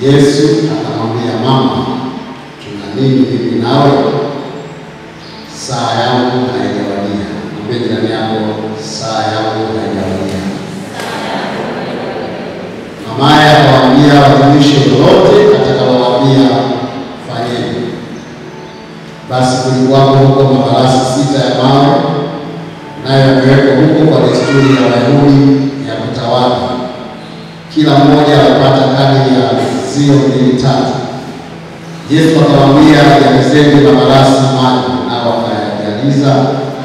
Yesu akamwambia, mama, tuna nini mimi nawe? Saa yangu haijawadia. Mwambie jirani yako, saa yangu haijawadia. Mamaye akawaambia watumishi lolote atakalowaambia fanyeni. Basi kulikuwako huko mafarasi 6 ya mawe, nayo yamewekwa huko kwa desturi ya Wayahudi ya kutawala. Kila mmoja alipata kadiri ya zio 2-3. Yesu akawaambia, yamezeni mafarasi maji, nao wakayajaliza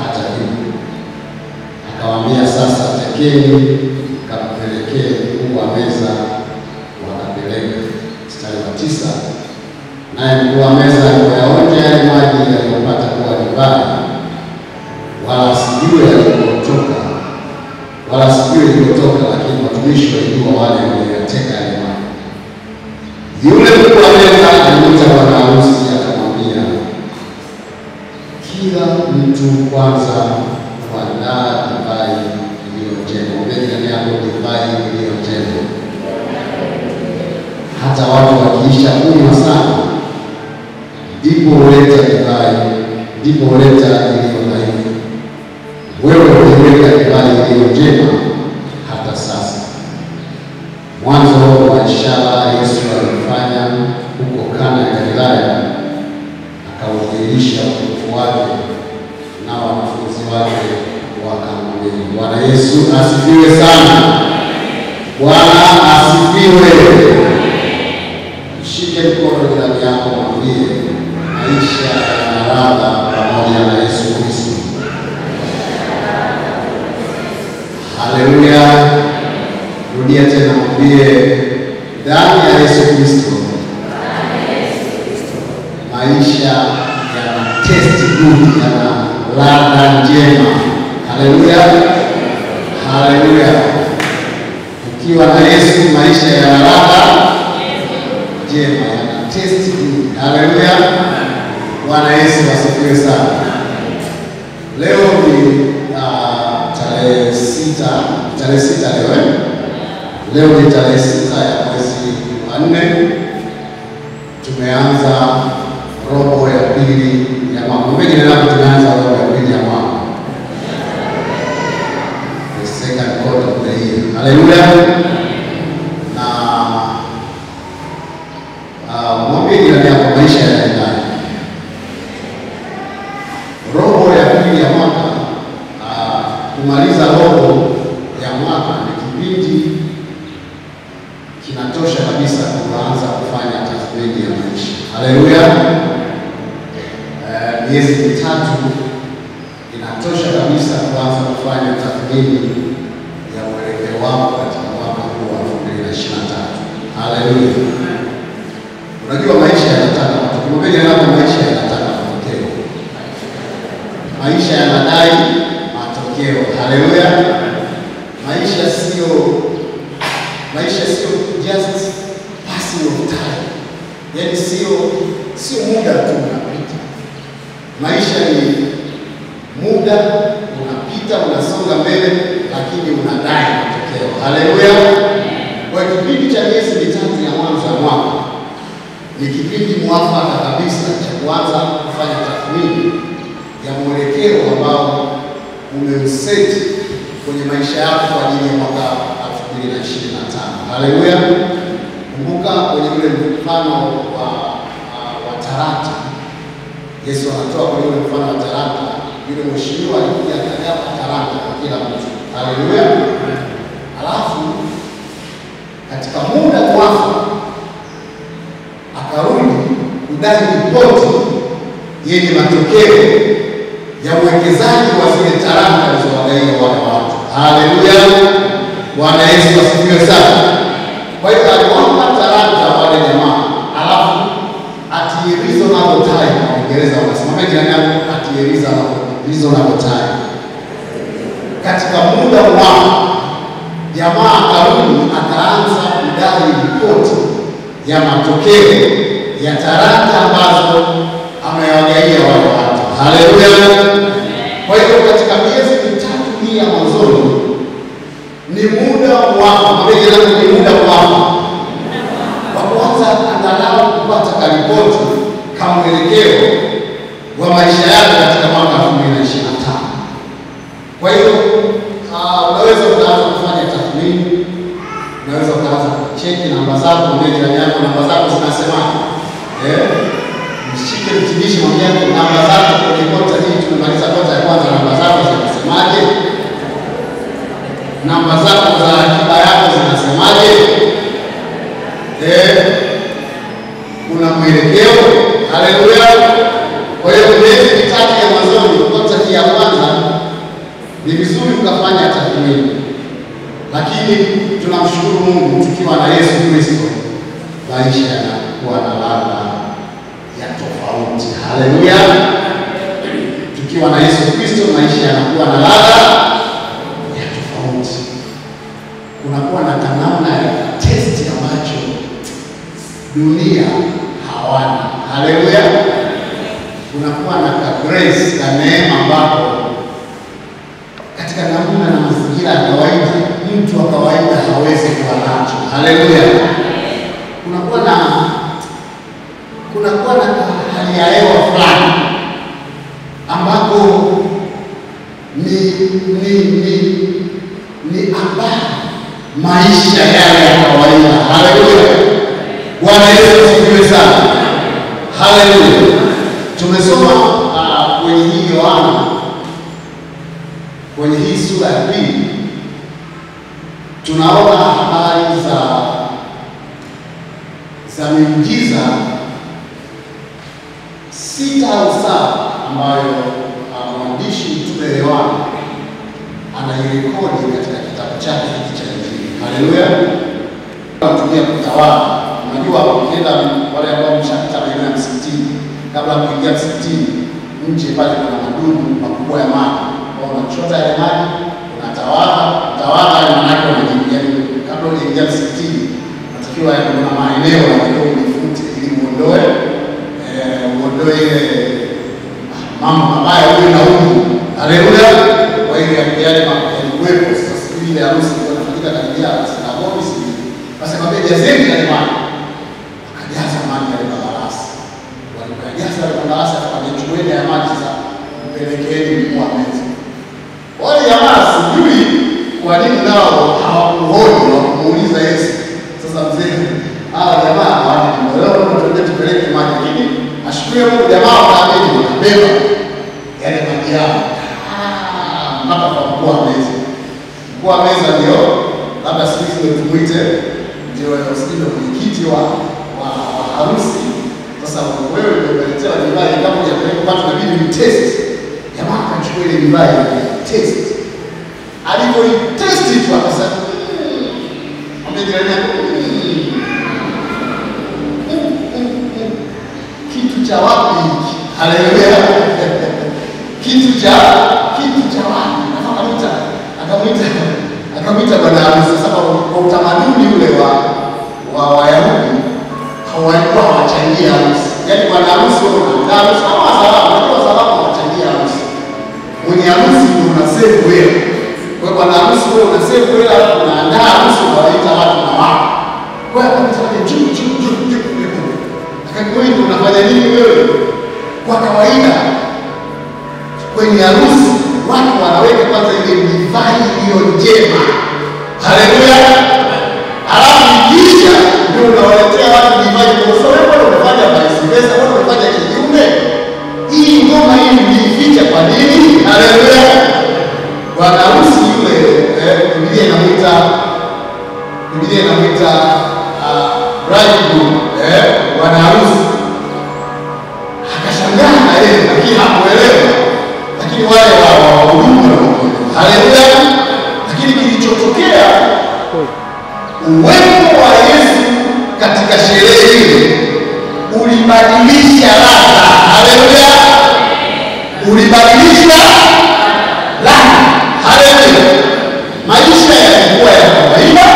hata hivyo. Akawaambia, sasa tekeni kampelekee mkuu wa meza. Wakapeleka. Mstari wa 9, naye mkuu wa meza alipoyaonja yale maji yaliyopata kuwa divai, wala asijue yalipotoka, lakini watumishi walijua wale waliyoteka yale maji. Yule mkuu wa meza alimwita bwana harusi akamwambia, kila mtu kwanza kuandaa divai iliyojengwa. Mbele yako divai iliyojengwa. Hata watu wakiisha kunywa sana, ndipo huleta divai, ndipo huleta iliyo dhaifu. Wewe uliweka divai iliyo njema hata sasa. Mwanzo wa ishara Yesu alifanya huko Kana ya Galilaya, akaudhihirisha utukufu wake, na wanafunzi wake wakamwamini. Bwana Yesu asifiwe sana. Bwana asifiwe. Shike mkono jirani yako, mwambie, maisha yana ladha pamoja na Yesu Kristo. Haleluya. Rudia tena, mwambie, ndani ya Yesu Kristo maisha yana taste good, yana ladha njema. Haleluya. Haleluya. Ukiwa na Yesu maisha yana ladha njema, yana taste good. Haleluya. Bwana Yesu asifiwe sana. Leo ni tarehe 6 leo. Leo ni tarehe 6 ya mwezi wa 4. Tumeanza robo ya pili ya mwaka. Mwingine leo tumeanza robo ya pili ya mwaka. The second quarter of the year. Haleluya. Na mwambie jirani yako, maisha yanaendelea. Robo ya pili ya mwaka, kumaliza robo ya mwaka ni kipindi kinatosha kabisa kuanza kufanya tathmini ya maisha. Haleluya. Miezi 3 inatosha kabisa kuanza kufanya tathmini ya mwelekeo wako katika mwaka huu wa 2023. Haleluya. Unajua maisha yanataka matokeo. Maisha yanataka matokeo. Maisha yanadai matokeo. Haleluya. Maisha sio just passing of time. Yaani sio muda tu unapita. Maisha ni muda unapita, unasonga mbele, lakini unadai matokeo. Haleluya. Kwa kipindi cha miezi 3 ya mwanzo wa mwaka ni kipindi mwafaka kabisa cha kuanza kufanya tathmini ya mwelekeo ambao umeuseti kwenye maisha yako kwa ajili ya mwaka 2025. Haleluya. Kumbuka kwenye ule mfano wa talanta, Yesu anatoa kwenye ule mfano wa talanta, yule mheshimiwa alikuja akagawa talanta kwa kila mtu. Haleluya. Alafu katika muda mwafaka akarudi kudai ripoti yenye matokeo ya uwekezaji wa zile talanta alizowagaia wale watu. Haleluya. Bwana Yesu asifiwe sana. Kwa hiyo aliwapa talanta wale jamaa, alafu at a reasonable time, kwa Kiingereza wanasema jirani yako, at a reasonable time. Katika muda wao jamaa akarudi akaanza kudai ripoti ya matokeo ya talanta ambazo amewagaia wale watu. Haleluya. Kwa hiyo katika miezi 3 hii ya mwanzoni ni muda wako, ni muda wako wa kuanza mwelekeo wa maisha yako katika mwaka 2025. Kwa hiyo unaweza ukaanza kufanya tathmini, unaweza ukaanza kucheki namba zako, mwambie jirani yako namba zako zinasemaje. Mshike mtumishi, mwambie namba zako kwenye kota hii tumemaliza kota ya kwanza, namba zako zinasemaje? Namba zako za akiba yako zinasemaje? Kuna mwelekeo. Haleluya. Kwa hiyo miezi mitatu ya mwanzoni, kota hii ya kwanza, ni vizuri ukafanya tathmini. Lakini tunamshukuru Mungu, tukiwa na Yesu Kristo maisha yanakuwa na ladha ya tofauti. Haleluya. Tukiwa na Yesu Kristo maisha yanakuwa na ladha ya tofauti. Kunakuwa na namna ya test ambacho dunia hawana. Haleluya. Kunakuwa na grace na neema ambapo katika namna na mazingira ya kawaida mtu wa kawaida hawezi kuwa nacho. Haleluya. Kunakuwa na hali ya hewa fulani ambapo ni ambapo maisha yale ya kawaida. Haleluya. Bwana Yesu asifiwe sana. Haleluya. Tumesoma kwenye hii Yohana, kwenye hii sura ya 2, tunaona habari za miujiza 6 au 7 ambayo mwandishi Mtume Yohana anairekodi katika kitabu chake hiki cha Injili. Haleluya. Tunatumia kutawala. Unajua ukienda wale ambao mshapita maeneo ya msikitini, kabla ya kuingia msikitini, nje pale kuna madumu makubwa ya maji. Kwa unachota yale maji, unatawala maana yake unajiingia. Kabla hujaingia msikitini, unatakiwa kuna maeneo unatakiwa ujifute ili uondoe ile mambo mabaya huko na huko. Haleluya. Kwa hiyo yale mambo yalikuwepo. Sasa ile harusi inafanyika karibia sinagogi sisi. Basi kwa bei jazeni ya maji. Akajaza maji ya barabara. Walipojaza ile barabara akachukua ile maji sasa mpelekeeni kwa meza. Wale jamaa sijui kwa nini nao hawakuhoji na kumuuliza Yesu. Sasa mzee hawa jamaa leo tunataka tupeleke maji, lakini ashukuru Mungu jamaa wakaamini wakabeba yale maji yao mpaka kwa mkuu wa meza. Mkuu wa meza ndio labda sisi ndio tumuite ndio usije mwenyekiti wa harusi. Sasa wewe ndio unaletea divai, kama hujapeleka watu inabidi ni test. Jamaa akachukua ile divai test. Alipoitest tu akasema kitu cha wapi hiki? Haleluya. Kitu cha wapi? Akamwita bwana harusi. Sasa kwa utamaduni ule wa Wayahudi hawaikuwa hawachangia harusi. Yaani bwana harusi wao na harusi kama salamu hawachangia harusi. Mwenye harusi ndio unasave wewe. Kwa hiyo bwana harusi wewe unasave wewe, alafu unaandaa harusi unawaita watu na wako. Kwa hiyo akamtaka juu. Akakwenda ndio unafanya nini wewe? Kwa kawaida kwenye harusi watu wanaweka kwanza ile divai iliyo njema. Haleluya. Alafu kisha ndio unawaletea watu divai. Kwa sababu wewe unafanya vice versa, wewe unafanya kinyume. Hii ngoma hii mlificha kwa nini? Haleluya. Bwana harusi yule Biblia inamuita bridegroom, bwana harusi. Akashangaa na yeye lakini hakuelewa. Lakini wale wahudumu haleluya. Lakini kilichotokea, uwepo wa Yesu katika sherehe ile ulibadilisha ladha. Haleluya. Ulibadilisha ladha. Haleluya. Maisha yalikuwa ya kawaida.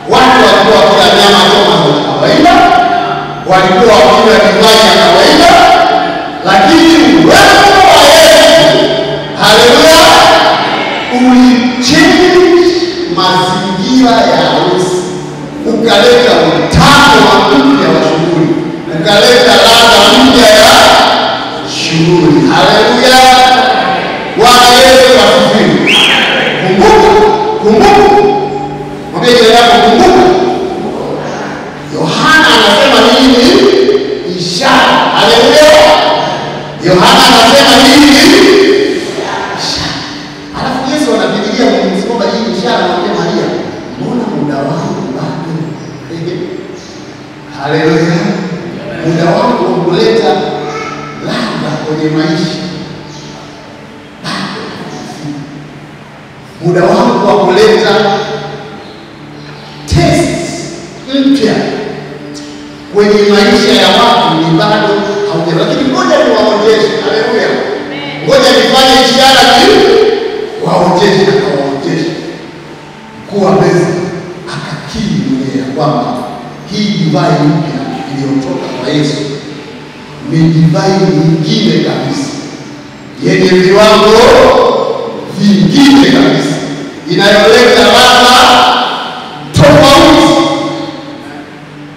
Watu walikuwa wakila nyama choma za kawaida. Walikuwa wakila divai ya kawaida. Lakini uwepo wa Yesu, haleluya, ulichange mazingira ya harusi. Ukaleta utamu wa mpya wa shughuli. Ukaleta ladha mpya yako, kumbuka. Yohana anasema nini? Ishara. Haleluya. Yohana anasema nini? Ishara. Alafu Yesu anapigia Mungu kwamba hii ishara anaambia Maria, mbona muda wangu bado? Haleluya. Muda wangu wa kuleta ladha kwenye maisha bado. Muda wangu wa kuleta mpya kwenye maisha ya watu ni bado haujawa. Lakini ngoja niwaonyeshe. Haleluya. Ngoja nifanye ishara waonyeshe. Akawaonyesha kuwa meza, akakiri mwenyewe kwamba hii divai mpya iliyotoka kwa Yesu ni divai nyingine kabisa, yenye viwango vingine kabisa, inayoleta ladha tofauti.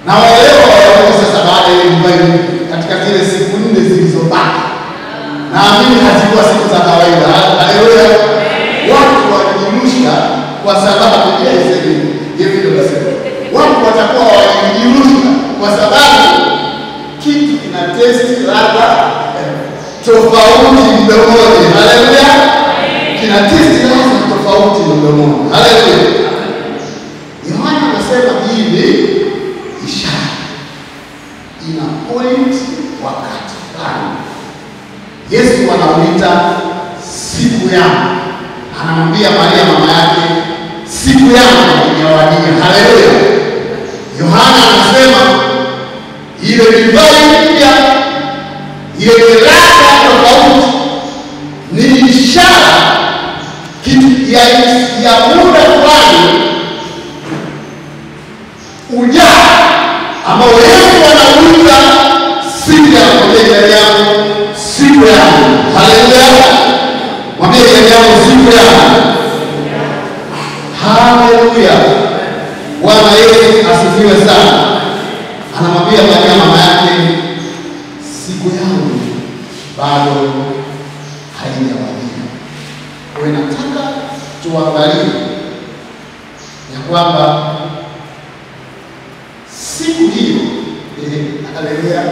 Na waelewa wao sasa, baada ya divai katika zile siku 4 zilizobaki, naamini hazikuwa siku za kawaida. Haleluya. Watu walijirusha kwa sababu ya Yesu. Hivi ndio nasema, watu watakuwa walijirusha kwa sababu kitu kina testi ladha tofauti mdomoni. Haleluya. Kina testi ladha tofauti mdomoni. Haleluya. Yohana anasema hivi, ishara ina point wakati fulani. Yesu anauita siku yangu. Anamwambia Maria mama yake, siku yangu imewadia. Haleluya. Yohana anasema ile divai mpya, ile ladha tofauti ni ishara kitu ya muda fulani ujao ambao Yesu anauita siku ya kuja yangu, siku yangu. Haleluya. Mwambie yangu, siku yangu. Haleluya. Bwana Yesu asifiwe sana. Anamwambia Maria mama yake, siku yangu bado haijawadia. Kwa hiyo nataka tuangalie ya kwamba siku hiyo, haleluya,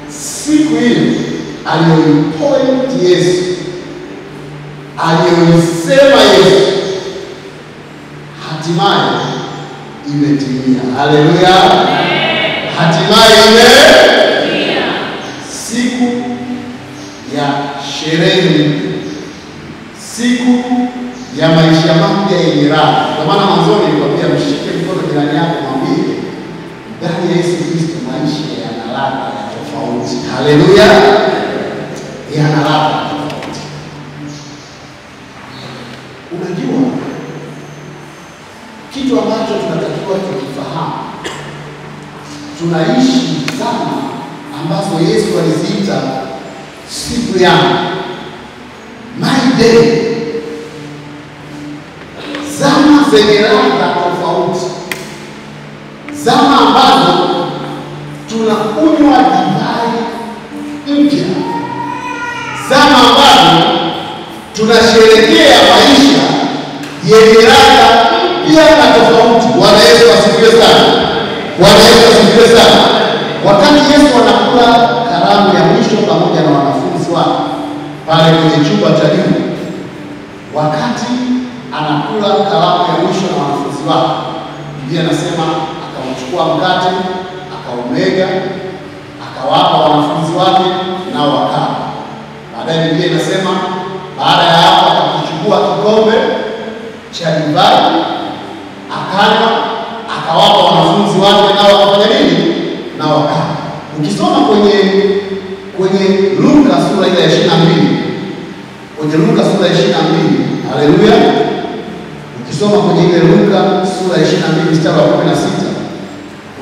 siku hiyo aliyoipoint Yesu, aliyoisema Yesu, hatimaye imetimia. Haleluya. Hatimaye imetimia. Siku ya sherehe, siku ya maisha mapya yenye raha. Kwa maana mwanzoni nilikwambia mshike mkono jirani yako, mwambie ndani ya Yesu Kristo maisha yana ladha tofauti. Haleluya. Yana ladha tofauti. Unajua kitu ambacho tunatakiwa tukifahamu, tunaishi zama ambazo Yesu aliziita siku yangu, my day, zama zenye ladha tofauti, zama ambazo tunakunywa divai mpya, zama ambazo tunasherehekea maisha yenye ladha mpya na tofauti. Bwana Yesu asifiwe sana. Bwana Yesu asifiwe sana. Wakati Yesu anakula karamu ya mwisho pamoja na wanafunzi wake pale kwenye chumba cha juu, wakati anakula karamu ya mwisho na wanafunzi wake, Biblia inasema akauchukua mkate, akaumega, akawapa wanafunzi wake nao wakala. Baadaye Biblia inasema baada ya hapo akachukua kikombe cha divai, akanywa, akawapa wanafunzi wake nao wakafanya nini? Nao wakala. Ukisoma kwenye Luka sura ile ya 22, kwenye Luka sura ya 22, haleluya. Ukisoma kwenye ile Luka sura ya 22 mstari wa 16,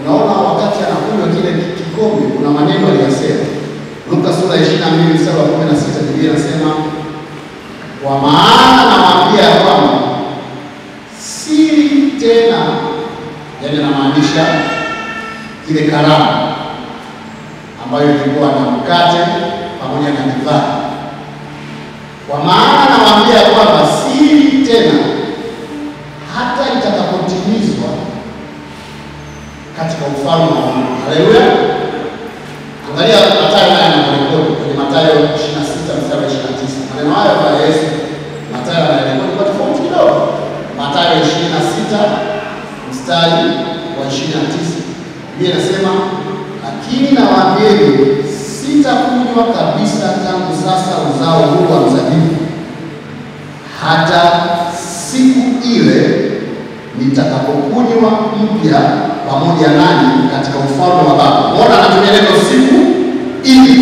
unaona wakati anakunywa kile kikombe kuna maneno aliyosema. Luka sura ya 22 mstari wa 16, Biblia inasema, kwa maana nawaambia kwamba si tena, yaani anamaanisha ile karamu ambayo ilikuwa na mkate pamoja na divai. Kwa maana nawaambia kwamba si tena hata itakapotimizwa ufalme wa Mungu. Haleluya. Angalia Mathayo haya anarekodi kwenye Mathayo 26 mstari wa 29. Maneno haya kwa Yesu Mathayo anarekodi kwa tofauti kidogo. Mathayo 26 mstari wa 29. Biblia inasema, lakini nawaambieni sitakunywa kabisa tangu sasa uzao huu wa mzabibu hata siku ile nitakapokunywa mpya pamoja nanyi katika ufalme wa Baba. Mbona anatumia neno siku ile?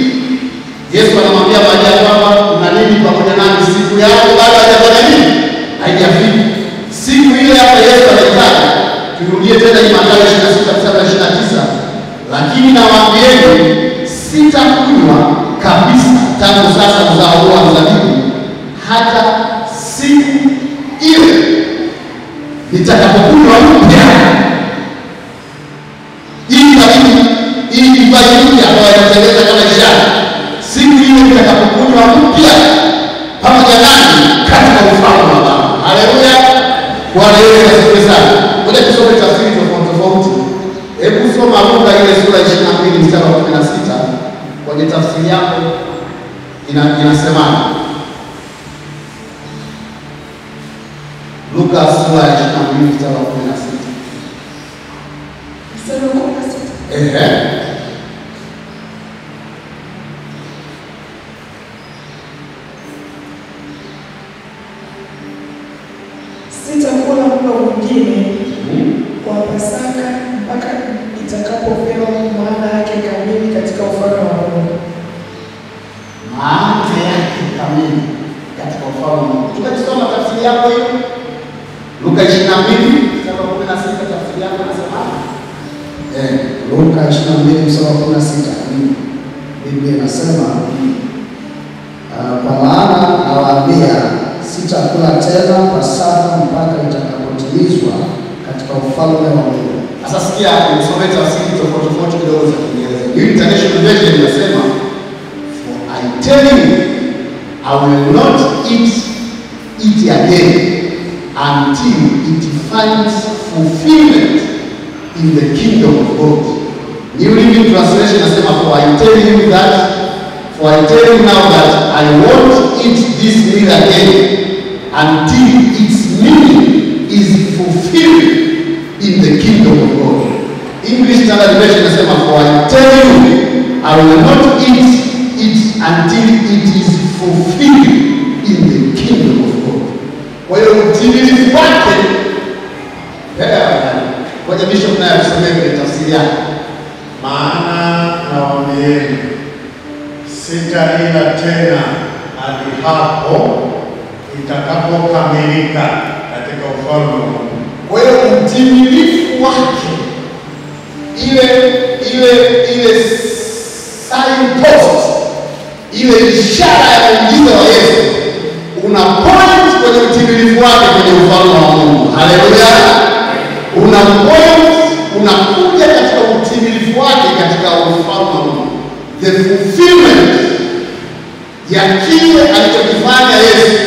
Yesu anamwambia Maria kwamba una nini pamoja nami, siku yako bado haijafanya nini? Haijafika. Siku ile hapa Yesu anaitaja. Turudie tena hii Mathayo 26:29. Lakini nawaambieni sitakunywa kabisa tangu sasa uzao huu wa mzabibu hata siku ile nitakapokunywa mpya ili divai mpya ambayo inatengeneza kama ishara. Siku ile nitakapokunywa mpya pamoja nanyi katika ufalme wa Baba. Haleluya. Bwana Yesu asifiwe sana. Ngoja tusome tafsiri tofauti. Hebu soma Luka ile sura 22 mstari wa 16 kwenye tafsiri yako inasema. Luka sura 22 mstari wa 16. Mstari wa 16. Sitakula mlo mwingine wa Pasaka mpaka itakapopewa maana yake kamili katika ufalme wa Mungu. Maana yake kamili katika ufalme wa Mungu. Tukisoma tafsiri yako hiyo Luka 22 mstari wa 16, tafsiri yako inasema Luka 22 mstari wa 16. Biblia inasema, kwa maana nawaambia sitakula tena Pasaka mpaka itakapotimizwa katika ufalme wa Mungu. Sasa sikia, nisome tafsiri tofauti kidogo za Kiingereza. New International Version inasema, for I tell you I will not eat it again until it finds fulfillment in the kingdom of God. New Living Translation inasema, for I tell you now that I won't eat this meal again until its meaning is fulfilled in the kingdom of God. English Standard Version inasema, for I tell you I will not eat it until it is fulfilled in the kingdom of God. Kwa hiyo utimilifu wake kwa Bishop naye tuseme kwenye tafsiri yake. Maana nawaambieni sitaila tena hadi hapo itakapokamilika katika ufalme wa Mungu. Kwa hiyo utimilifu wake, ile signpost, ile ishara ya muujiza wa Yesu una point kwenye utimilifu wake kwenye ufalme wa Mungu. Haleluya. Una point, unakuja katika utimilifu wake katika ufalme wa Mungu. The fulfillment ya kile alichokifanya Yesu,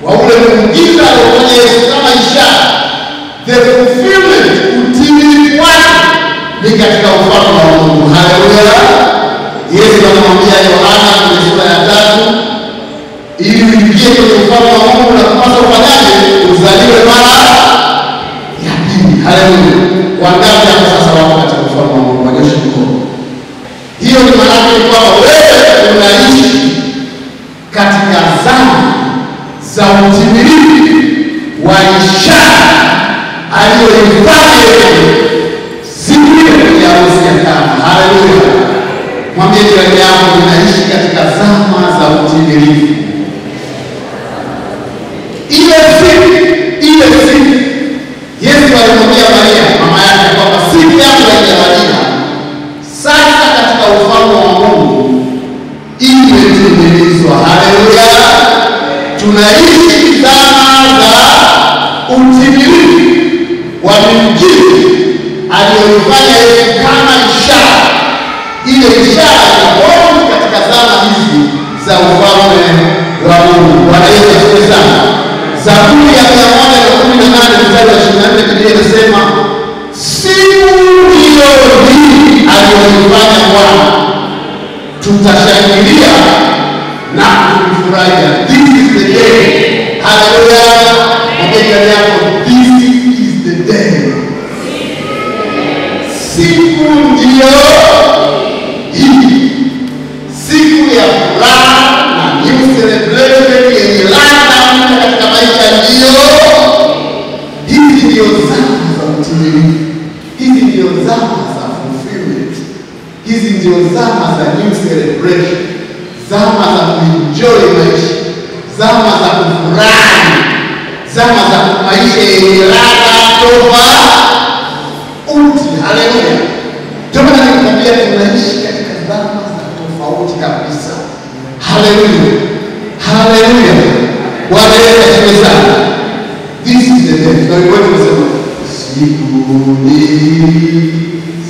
wa ule muujiza aliofanya Yesu kama ishara. The fulfillment, utimilifu wake ni katika ufalme wa Mungu. Haleluya. Yesu anamwambia Yohana kwenye sura ya 3, ili uingie kwenye ufalme wa Mungu na kupaswa ufanyaje? Uzaliwe mara ya pili. Haleluya. Wangapi hapo sasa wako katika ufalme wa Mungu? Wanyoshe mkono. Hiyo ni maana yake kwamba wewe unaishi katika zama za utimilifu wa ishara aliyoifanya siku ya harusi ya Kana. Haleluya. Mwambie jirani yako, unaishi katika zama za utimilifu. Ile siku Yesu alimwambia Maria mama yake kwamba siku yako haijawadia, sasa katika ufalme wa Mungu imetimilizwa. Haleluya. Tunaishi zama za utimilifu wa miujiza aliyoifanya Yesu kama ishara. Ile ishara itakuwa katika zama hizi za ufalme wa Mungu. Bwana Yesu asifiwe sana. Zaburi ya 118 mstari wa 24, Biblia inasema, siku Haleluya. Mwambie jirani yako, this is the day. Siku ndio hii, siku ya furaha na new celebration yenye ladha katika maisha. Ndio hizi ndio zama za utimilifu, hizi ndio zama za fulfillment, hizi ndio zama za new celebration, zama za kuenjoy maisha, zama za kufurahi, zama za maisha yenye ladha tofauti. Haleluya. Ndio maana nikwambia tunaishi katika zama za tofauti kabisa. Haleluya. Haleluya. Bwana Yesu asifiwe sana. This is the day. Ndio wewe unasema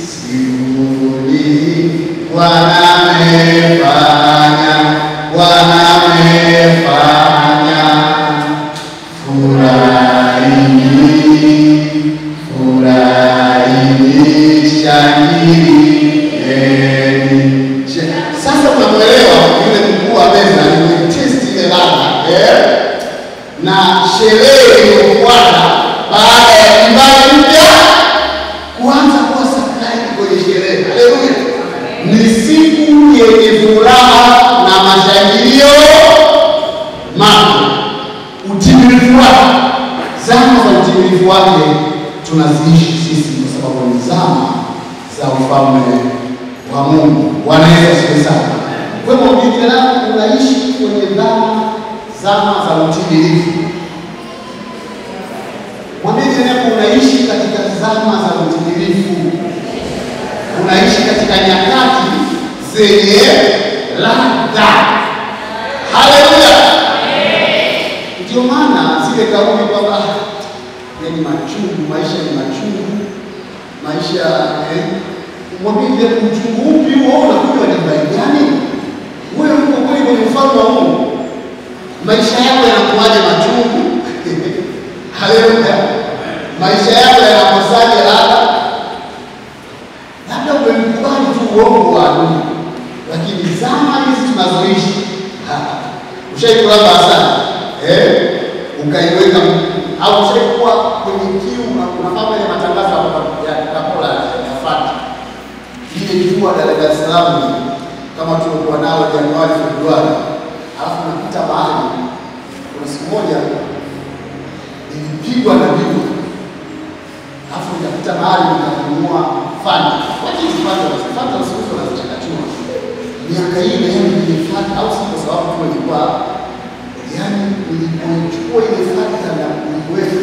sikuni Bwana amefanya, Bwana amefanya, furahini, shangilieni. Sasa unamuelewa yule mkuu wa meza alimtest ile ladha, na sherehe iliyofuata baada ya ibada mpya kuanza kuwa supply kwenye sherehe. Haleluya. Ni siku yenye furaha na mashangilio mapya. Utimilifu wake, zama za utimilifu wake tunaziishi sisi kwa sababu ni zama za ufalme wa Mungu. Bwana Yesu asifiwe sana. Kwa hiyo mwingine nao unaishi kwenye zama za utimilifu. Mwingine nao unaishi katika zama za utimilifu. Unaishi katika nyakati zenye ladha. Haleluya. Ndio maana zile kauli kwamba ni machungu, maisha ni machungu, maisha mwambie uchungu upi huo unakuwa ni bai gani? Wewe uko kweli kwenye ufalme wa Mungu, maisha yako yanakuwaje machungu? Haleluya. Maisha yako yanakosaje ladha? Labda umekubali tu uongo wa adui, lakini zama hizi tunazoishi ushaikula sana ukaiweka au ushaikuwa kwenye kiu. Unafanya ile matangazo ya Coca-Cola ya Fanta, ile jua Dar es Salaam kama tulikuwa nao Januari Februari, alafu unapita mahali. Kuna siku moja nilipigwa na jua, alafu nikapita mahali nikanunua Fanta. Wacha Fanta usiuze na kuchakachua miaka hii na yeye ni Fanta, au si kwa sababu tu ilikuwa yani nilipochukua ile Fanta na kuiweka,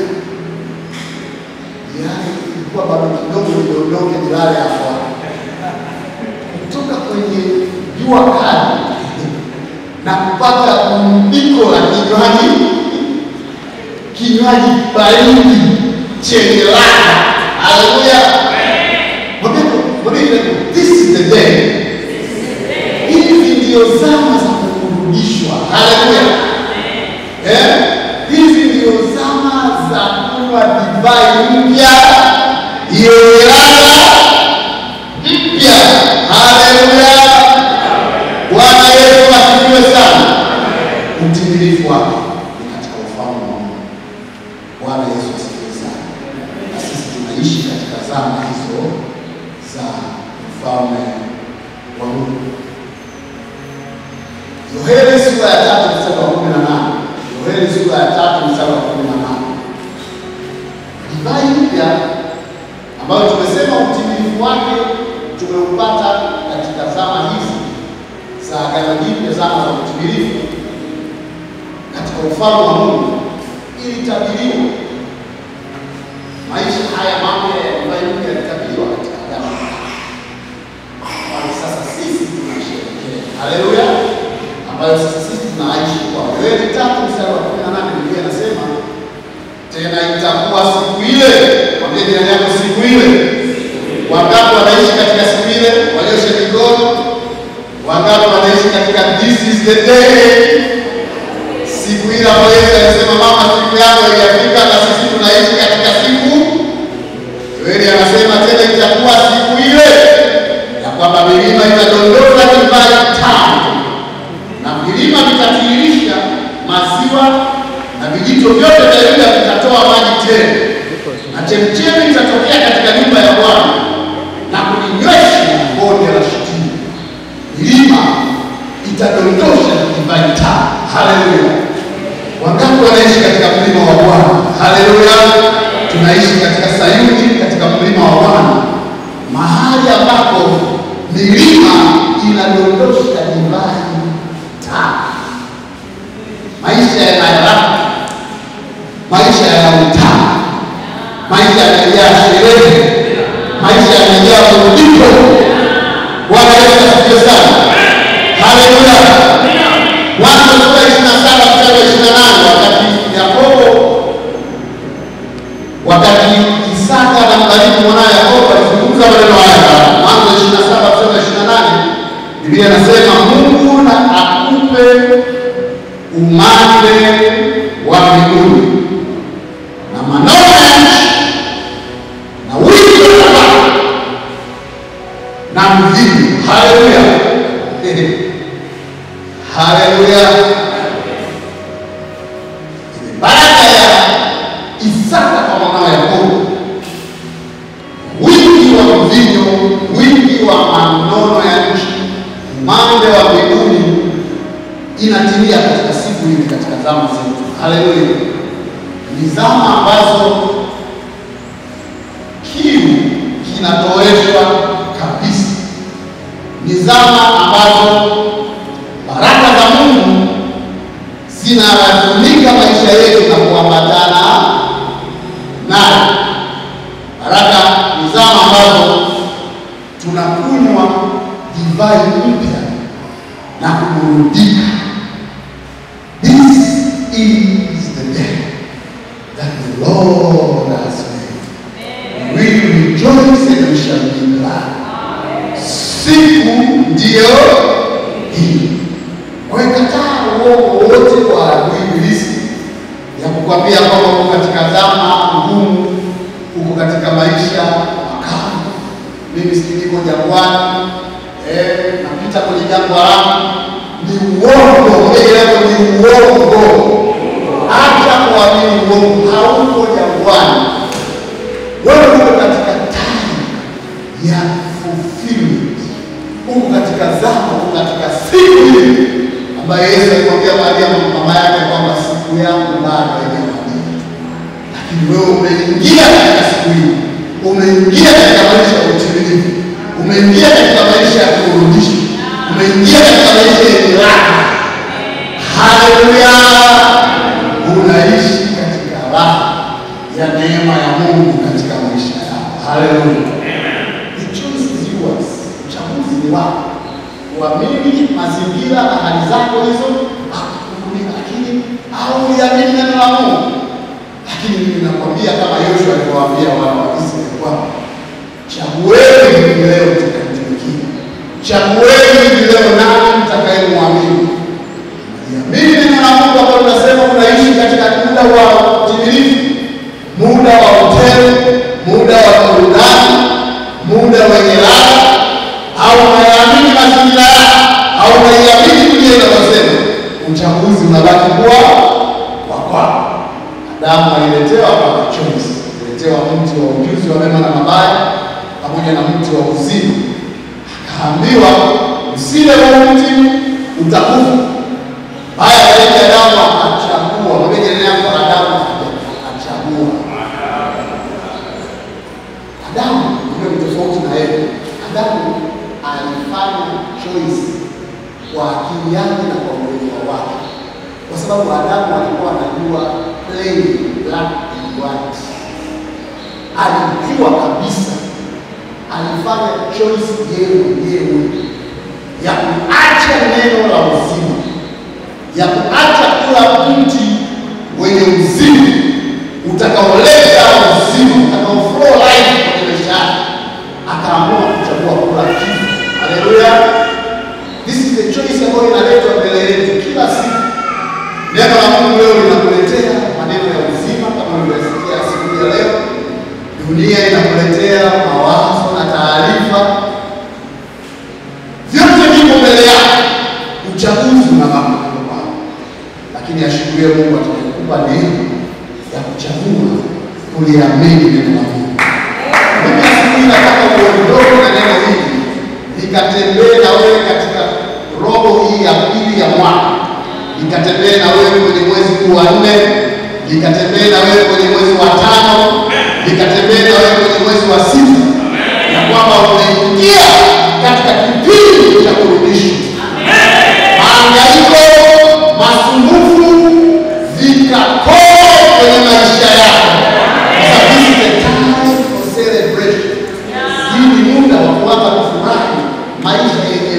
yani ilikuwa bado kidogo niondoke nilale hapo. Kutoka kwenye jua kali na kupata mbiko la kinywaji baridi chenye ladha. Haleluya. This is the day. Hizi ndio zama za kurudishwa. Haleluya. Hizi ndio zama za kunywa divai mpya yenye ladha mpya. Haleluya. Bwana Yesu asifiwe sana. Utimilifu wake katika ufalme wa Mungu. Bwana Yesu asifiwe sana. Na sisi tunaishi katika zama hizo za ufalme wa Mungu. Yohana sura ya 3 mstari wa 18. Yohana sura ya 3 mstari wa 18. Divai mpya ambayo tumesema utimilifu wake tumeupata katika zama hizi za Agano Jipya, zama za utimilifu katika ufalme wa Mungu. Ilitabiriwa maisha haya mambo ya divai mpya yalitabiriwa katika Agano Jipya. Sasa sisi tunasherehekea. Haleluya. Ambayo sasa sisi tunaishi kwa Yohana 3 mstari wa 18. Biblia inasema tena itakuwa siku ile. Mwambie jirani yako siku ile. Wangapi wanaishi katika siku ile? Waliosha mikono. Wangapi wanaishi katika this is the day? Siku ile ambayo Yesu alisema mama siku yako haijafika, na sisi tunaishi katika siku. Yohana anasema tena itakuwa siku ile ya kwamba milima itadondoka divai tamu na vilima vitatiririsha maziwa na vijito vyote Yesu asifiwe sana. Haleluya. Mwanzo sura 27 mstari wa 28, wakati Isaka anambariki mwanae Yakobo alizungumza maneno haya. Mwanzo 27 mstari wa 28, Biblia inasema Mungu na akupe umande wa mbinguni na manono ya nchi na wingi wa nafaka na mvinyo. Haleluya. Haleluya. Baraka ya Isaka kwa mwanao Yakobo, wingi wa mvinyo, wingi wa manono ya nchi, umande wa mbinguni, inatimia katika siku hizi, katika zama zetu. Haleluya. Ni zama ambazo kiu kinatoweshwa kabisa. Ni zama ambazo baraka za Mungu zinafunika maisha yetu na kuambatana nayo. Baraka ni zama ambazo tunakunywa divai mpya na kuburudika. This is the day that the Lord has made. We will rejoice and we shall be glad. Siku ndiyo hii. Kataa uongo wote wa adui ibilisi ya kukwambia kwamba uko katika zama ngumu, uko katika maisha makamu. Mimi niko jangwani, napita kwenye jangwa langu. Ni uongo, ni uongo. Acha kuamini uongo. Hauko jangwani. Wewe uko katika time ya fulfillment. Uko katika zama, uko katika siku hii ambaye Yesu alimwambia Maria mama yake kwamba siku yangu bado haijawadia. Lakini wewe umeingia katika siku hii. Umeingia katika maisha ya utimilifu. Umeingia katika maisha ya kurudisha. Umeingia katika maisha yenye raha. Haleluya. Unaishi katika raha ya neema ya Mungu katika maisha yako. Haleluya. The choice is yours. Uchaguzi ni wako. Kuamini mazingira na hali zako hizo lakini au uamini neno la Mungu. Lakini mimi nakwambia kama Yoshua alivyowaambia wana wa Israeli kwamba chagueni hivi leo mtakayemtumikia. Chagueni hivi leo nani mtakayemwamini. Mimi neno la Mungu ambalo tunasema unaishi katika muda wa utimilifu, muda wa hoteli, muda wa burudani, muda wenye raha, au unaamini mazingira yako, au unaiamini dunia inavyosema, uchaguzi unabaki kuwa wa kwako. Adamu aliletewa kwa choice, aliletewa mti wa ujuzi wa mema na mabaya pamoja na mti wa uzima. Akaambiwa usile huu mti utakufa. Haya zaidi Adamu akachagua. Mwambie jirani yako Adamu akachagua. Adamu ndio tofauti na yeye. Adamu alifanya choice kwa akili yake na kwa uelewa wake. Kwa sababu Adamu alikuwa anajua plain black and white. Alijua kabisa. Alifanya choice yeye mwenyewe ya kuacha neno la uzima, ya kuacha kula mti wenye uzima utakaoleta uzima, utakao flow life kwenye maisha yake. Akaamua kuchagua kula kifo. Haleluya. This is the choice ambayo inaletwa mbele yetu kila siku. Neno la Mungu leo linakuletea maneno ya uzima kama ulivyosikia siku ya leo. Dunia inakuletea mawazo na taarifa. Vyote viko mbele yako. Uchaguzi unabaki kwako. Lakini ashukuriwe Mungu atakayekupa neema ya kuchagua kuliamini neno la Mungu. Mimi asubuhi nataka uondoke na neno hili. Nikatembee na wewe katika robo hii ya pili ya mwaka. Nikatembee na wewe kwenye mwezi huu wa 4. Nikatembee na wewe kwenye mwezi wa 5. Nikatembee na wewe kwenye mwezi wa 6. Na kwamba umeingia katika kipindi cha kurudishwa. Mahangaiko, masumbufu vikakoe kwenye maisha yako. This is the time for celebration. Hii ni muda wa kuanza kufurahi maisha yenye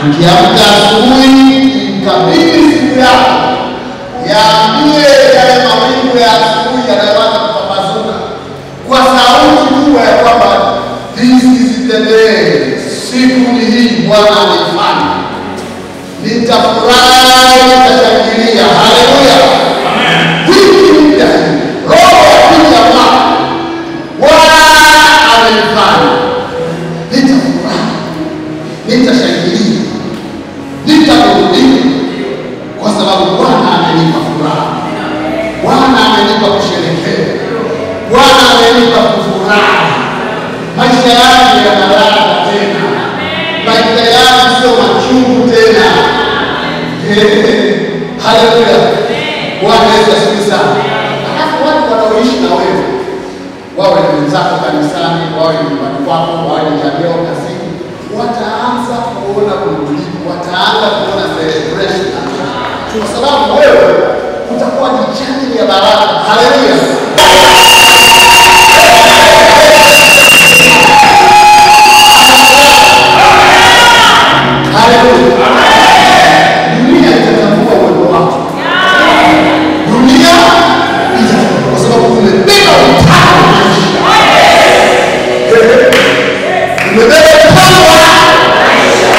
Ukiamka asubuhi, ikabidi siku yako yaambie yale mawingu ya asubuhi yanayoanza kupambazuka kwa sauti kubwa ya kwamba this is the day, siku ni hii Bwana ameifanya. Nitafurahi, nitashangilia. Haleluya, wiki mpya, roho ya pili ya mwaka Bwana ameifanya. Nitafurahi, nitashangilia, nitaburudika kwa sababu Bwana amenipa furaha, Bwana amenipa kusherehekea, Bwana amenipa kufurahi. Maisha yangu yana ladha tena, maisha yangu sio machungu tena. Haleluya, Bwana Yesu asifiwe sana. Halafu watu wanaoishi na wewe, wawe ni wenzako kanisani, wawe ni nyumbani kwako, wawe ni jamii kazini, wataanza kuona burudiko, wataanza kuona celebration, kwa sababu wewe utakuwa ni channel ya baraka. Haleluya. Haleluya. Dunia itatambua uwepo wako. Dunia itatambua kwa sababu umebeba utamu wa maisha. Umebeba utamu wa maisha.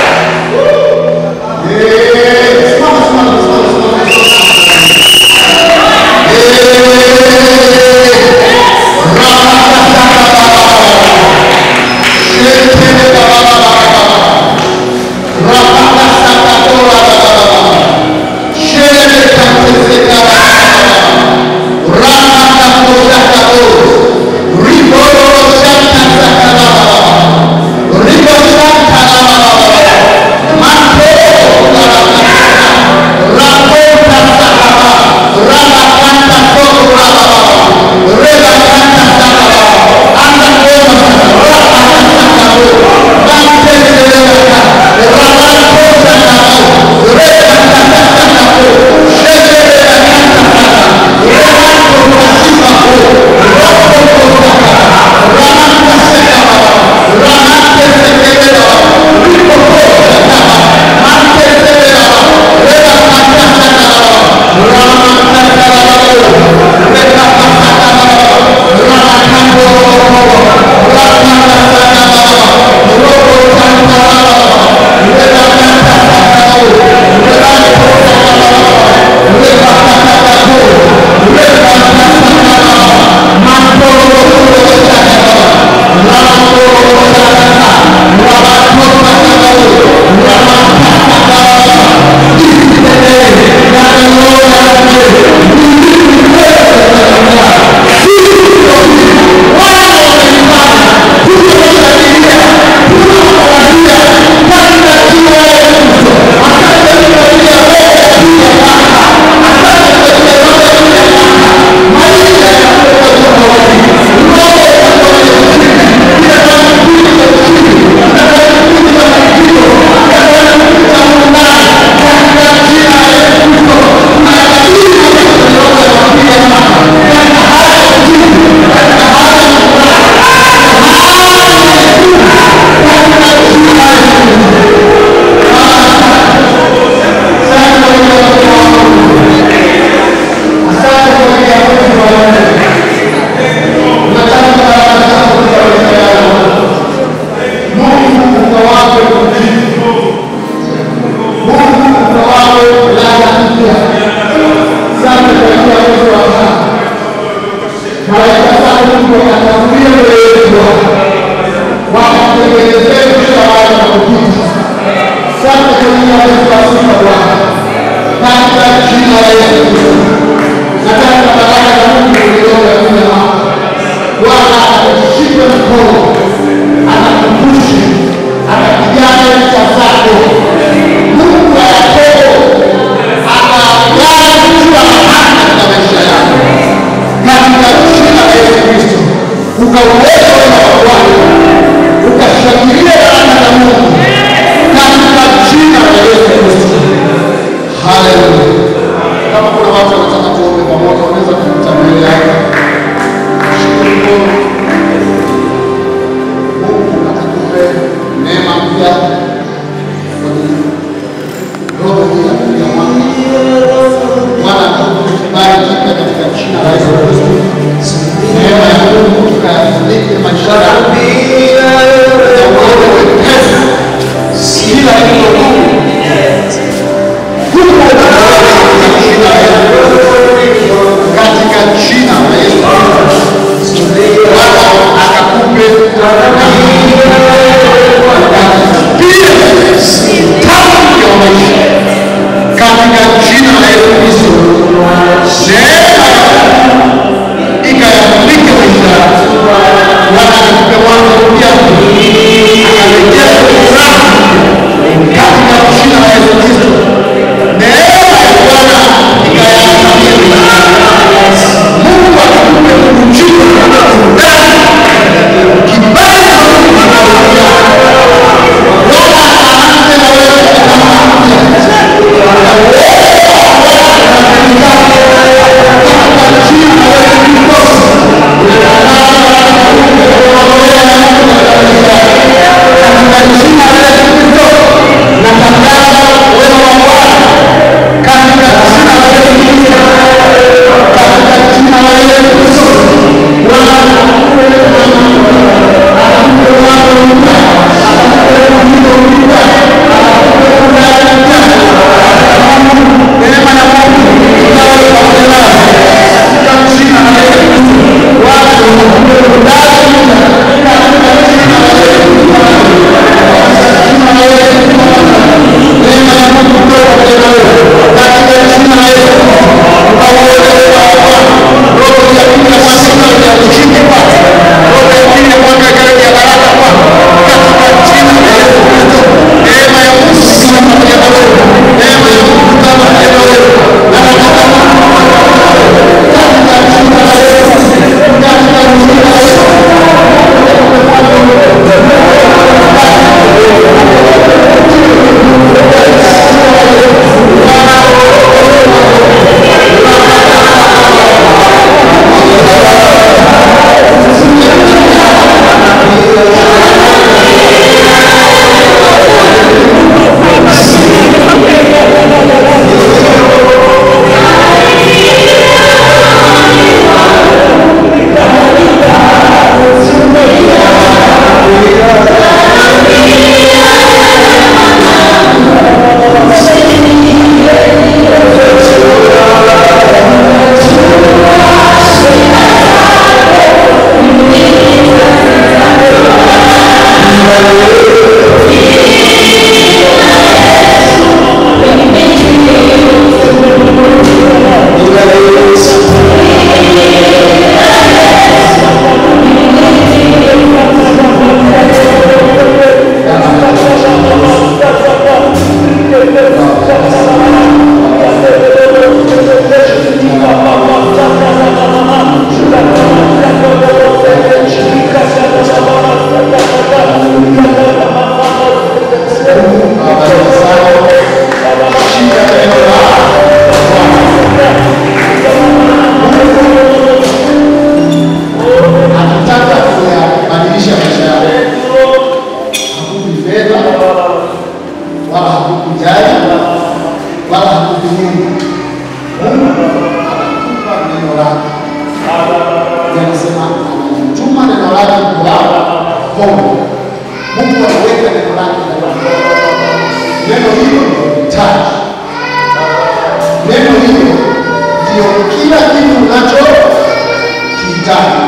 Simama. katika jina la Yesu Kristo. Bwana akakupe tamu ya maisha katika jina la Yesu Kristo. Neema ikayamulike maisha yako. Bwana akakupe mwanzo mpya, akarejesha furaha katika jina la Yesu Kristo. Neema ya Bwana ikayaangalie maisha yako. Mungu akakupe ujio na furaha, kibali cha Mungu anakuja. Bwana aanze na wewe kama mpya. Kila kitu unacho kitaka.